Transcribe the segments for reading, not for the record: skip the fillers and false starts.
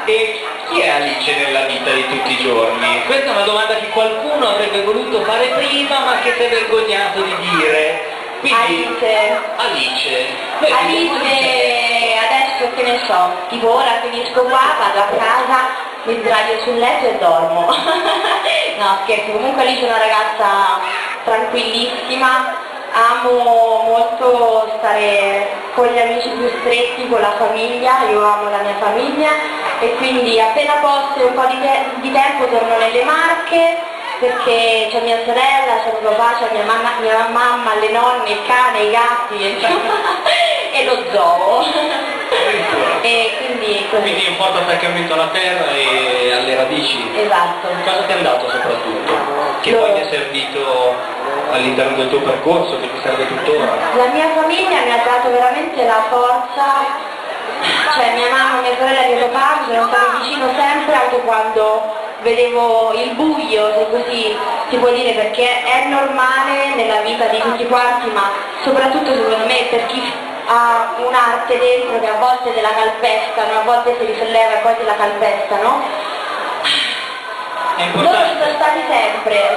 E chi è Alice nella vita di tutti i giorni? Questa è una domanda che qualcuno avrebbe voluto fare prima ma che si è vergognato di dire. Quindi, Alice, adesso che ne so, tipo ora finisco qua, vado a casa, mi sdraio sul letto e dormo. No, scherzo, comunque Alice è una ragazza tranquillissima, amo molto stare con gli amici più stretti, con la famiglia, io amo la mia famiglia e quindi appena posso e un po' di tempo torno nelle Marche perché c'è mia sorella, c'è mio papà, c'è mia mamma, le nonne, il cane, i gatti e lo zoo. E quindi un forte attaccamento alla terra e alle radici. Esatto. Cosa ti è andato soprattutto? Che poi ti è servito all'interno del tuo percorso, che ti serve tuttora? La mia famiglia mi ha dato veramente la forza, cioè mia mamma, mia sorella e mio papà mi sono stati vicino sempre anche quando vedevo il buio, se così si può dire, perché è normale nella vita di tutti quanti, ma soprattutto secondo me per chi ha un'arte dentro che a volte te la calpestano, a volte si risolleva e poi te la calpestano. Loro ci sono stati sempre,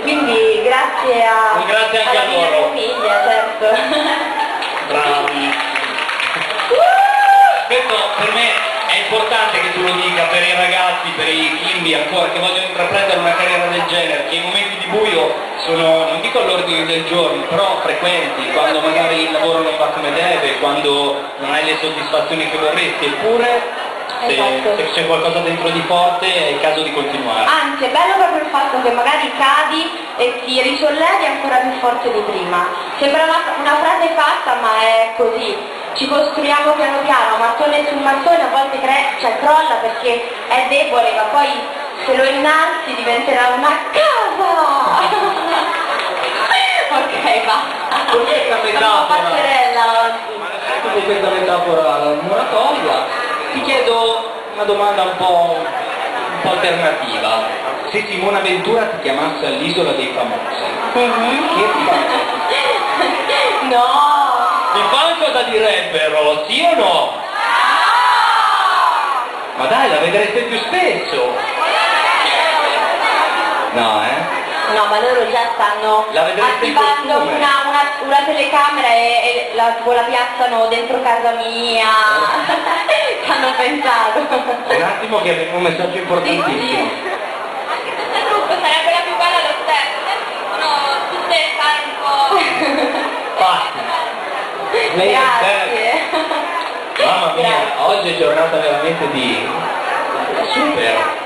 quindi grazie anche alla a mia loro. famiglia, certo. Bravi. Questo per me è importante che tu lo dica per i ragazzi, per i bimbi ancora che vogliono intraprendere una carriera del genere, che i momenti di buio sono, non dico all'ordine del giorno, però frequenti, quando magari il lavoro non va come deve, quando non hai le soddisfazioni che vorresti, eppure se c'è qualcosa dentro di forte è il caso di continuare. Anzi, è bello proprio il fatto che magari cadi e ti risollevi ancora più forte di prima. Sembra una frase fatta, ma è così. Ci costruiamo piano piano, mattone su mattone, a volte crolla perché è debole, ma poi se lo innalzi diventerà una casa! Ok, basta. Con questa metafora, oggi. con questa metafora moratoria, ti chiedo una domanda un po' alternativa. Se Simona Ventura ti chiamasse all'Isola dei Famosi, che fa? No! I fan cosa direbbero? Sì o no? Ma dai, la vedrete più spesso! No, No, ma loro già stanno attivando una telecamera e la piazzano dentro casa mia. Ci hanno pensato. Un attimo che abbiamo un messaggio importantissimo. Anche questo gruppo sarebbe la più bella lo stesso. Sono tutte star un po'. Basta. Lei Grazie. Mamma mia, oggi è giornata veramente di super.